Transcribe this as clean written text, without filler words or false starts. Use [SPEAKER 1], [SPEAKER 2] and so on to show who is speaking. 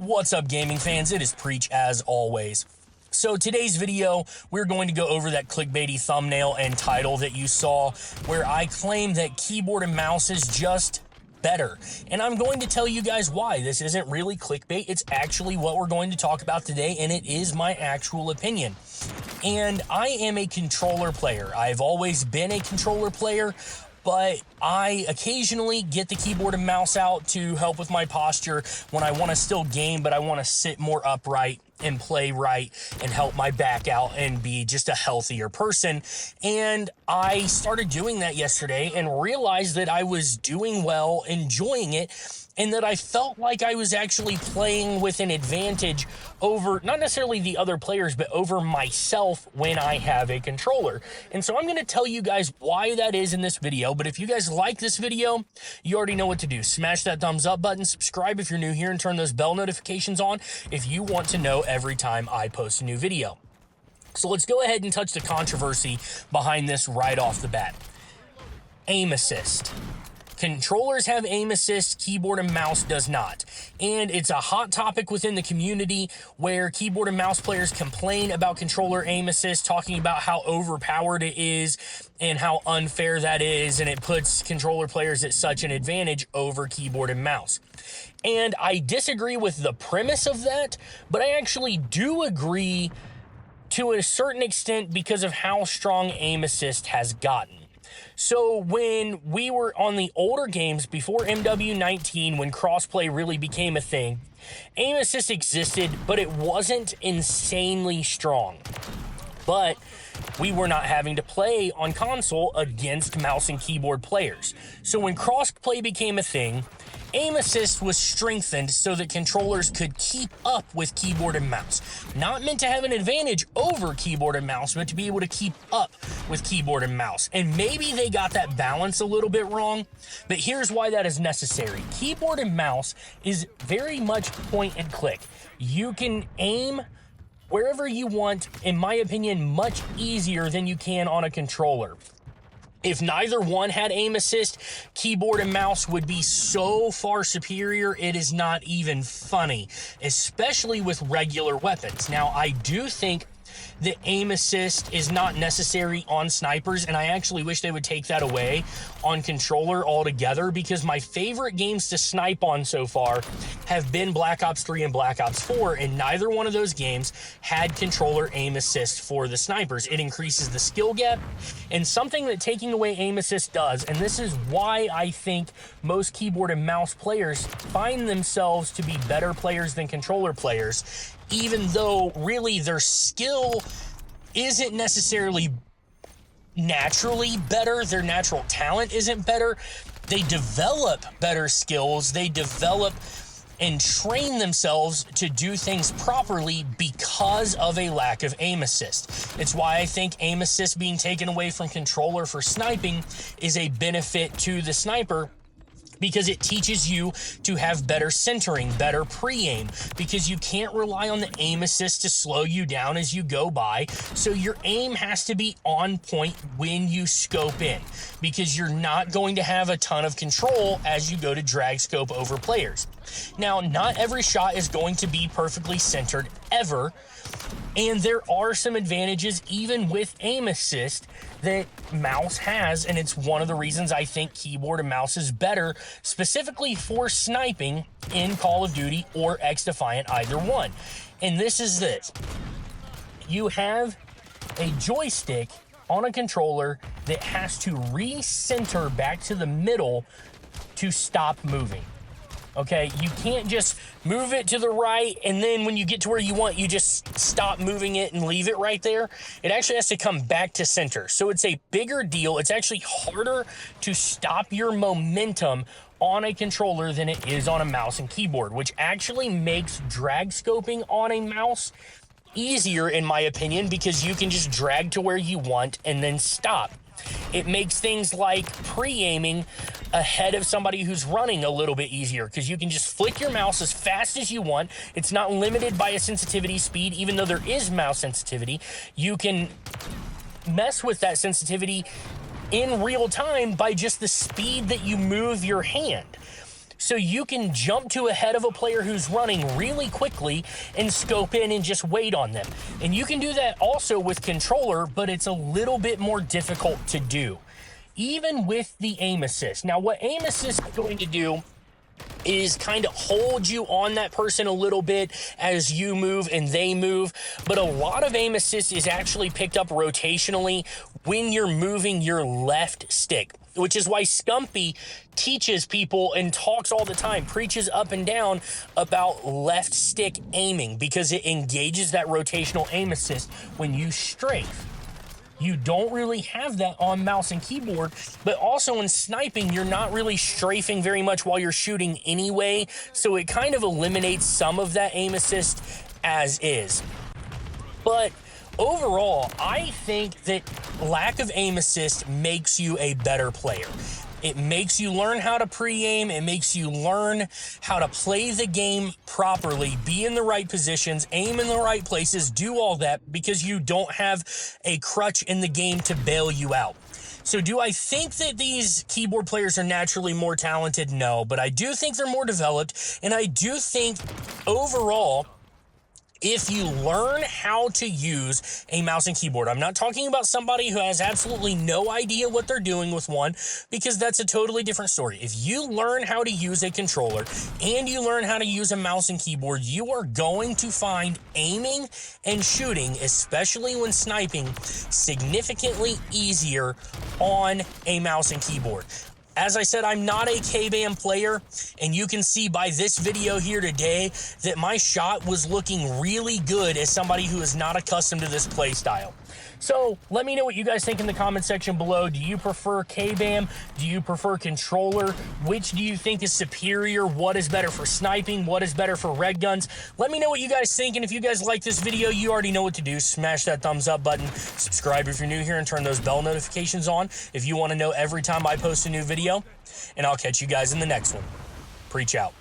[SPEAKER 1] What's up, gaming fans? It is Preach as always. So today's video, we're going to go over that clickbaity thumbnail and title that you saw where I claim that keyboard and mouse is just better. And I'm going to tell you guys why. This isn't really clickbait. It's actually what we're going to talk about today, and it is my actual opinion. And I am a controller player. I've always been a controller player, but I occasionally get the keyboard and mouse out to help with my posture when I want to still game, but I want to sit more upright and play right and help my back out and be just a healthier person. And I started doing that yesterday and realized that I was doing well, enjoying it, and that I felt like I was actually playing with an advantage over, not necessarily the other players, but over myself when I have a controller. And so I'm going to tell you guys why that is in this video. But if you guys like this video, you already know what to do. Smash that thumbs up button, subscribe if you're new here, and turn those bell notifications on if you want to know every time I post a new video. So let's go ahead and touch the controversy behind this right off the bat. Aim assist. Controllers have aim assist, keyboard and mouse does not. And it's a hot topic within the community where keyboard and mouse players complain about controller aim assist, talking about how overpowered it is and how unfair that is, and it puts controller players at such an advantage over keyboard and mouse. And I disagree with the premise of that, but I actually do agree to a certain extent because of how strong aim assist has gotten. So when we were on the older games before MW19, when crossplay really became a thing, aim assist existed, but it wasn't insanely strong. But we were not having to play on console against mouse and keyboard players. So when crossplay became a thing, aim assist was strengthened so that controllers could keep up with keyboard and mouse. Not meant to have an advantage over keyboard and mouse, but to be able to keep up with keyboard and mouse. And maybe they got that balance a little bit wrong, but here's why that is necessary. Keyboard and mouse is very much point and click. You can aim wherever you want, in my opinion, much easier than you can on a controller. If neither one had aim assist, keyboard and mouse would be so far superior, it is not even funny, especially with regular weapons. Now, I do think that aim assist is not necessary on snipers, and I actually wish they would take that away on controller altogether, because my favorite games to snipe on so far have been Black Ops 3 and Black Ops 4, and neither one of those games had controller aim assist for the snipers. It increases the skill gap, and something that taking away aim assist does, and this is why I think most keyboard and mouse players find themselves to be better players than controller players, even though really their skill isn't necessarily naturally better, their natural talent isn't better. They develop better skills, they develop and train themselves to do things properly because of a lack of aim assist. It's why I think aim assist being taken away from controller for sniping is a benefit to the sniper, because it teaches you to have better centering, better pre-aim, because you can't rely on the aim assist to slow you down as you go by. So your aim has to be on point when you scope in, because you're not going to have a ton of control as you go to drag scope over players. Now, not every shot is going to be perfectly centered ever, and there are some advantages even with aim assist that mouse has, and it's one of the reasons I think keyboard and mouse is better, specifically for sniping in Call of Duty or X-Defiant, either one. And this is this. You have a joystick on a controller that has to recenter back to the middle to stop moving. Okay, you can't just move it to the right, and then when you get to where you want, you just stop moving it and leave it right there. It actually has to come back to center. So it's a bigger deal. It's actually harder to stop your momentum on a controller than it is on a mouse and keyboard, which actually makes drag scoping on a mouse easier, in my opinion, because you can just drag to where you want and then stop. It makes things like pre-aiming ahead of somebody who's running a little bit easier, because you can just flick your mouse as fast as you want. It's not limited by a sensitivity speed, even though there is mouse sensitivity. You can mess with that sensitivity in real time by just the speed that you move your hand. So you can jump to ahead of a player who's running really quickly and scope in and just wait on them. And you can do that also with controller, but it's a little bit more difficult to do, even with the aim assist. Now, what aim assist is going to do is kind of hold you on that person a little bit as you move and they move, but a lot of aim assist is actually picked up rotationally when you're moving your left stick, which is why Scumpy teaches people and talks all the time, preaches up and down about left stick aiming, because it engages that rotational aim assist when you strafe. You don't really have that on mouse and keyboard, but also in sniping, you're not really strafing very much while you're shooting anyway, so it kind of eliminates some of that aim assist as is. But overall, I think that lack of aim assist makes you a better player. It makes you learn how to pre-aim. It makes you learn how to play the game properly, be in the right positions, aim in the right places, do all that, because you don't have a crutch in the game to bail you out. So do I think that these keyboard players are naturally more talented? No, but I do think they're more developed, and I do think overall, if you learn how to use a mouse and keyboard, I'm not talking about somebody who has absolutely no idea what they're doing with one, because that's a totally different story. If you learn how to use a controller and you learn how to use a mouse and keyboard, you are going to find aiming and shooting, especially when sniping, significantly easier on a mouse and keyboard. As I said, I'm not a KBAM player, and you can see by this video here today that my shot was looking really good as somebody who is not accustomed to this play style. So let me know what you guys think in the comment section below. Do you prefer KBAM? Do you prefer controller? Which do you think is superior? What is better for sniping? What is better for red guns? Let me know what you guys think, and if you guys like this video, you already know what to do. Smash that thumbs up button, subscribe if you're new here, and turn those bell notifications on if you want to know every time I post a new video, and I'll catch you guys in the next one. Preach out.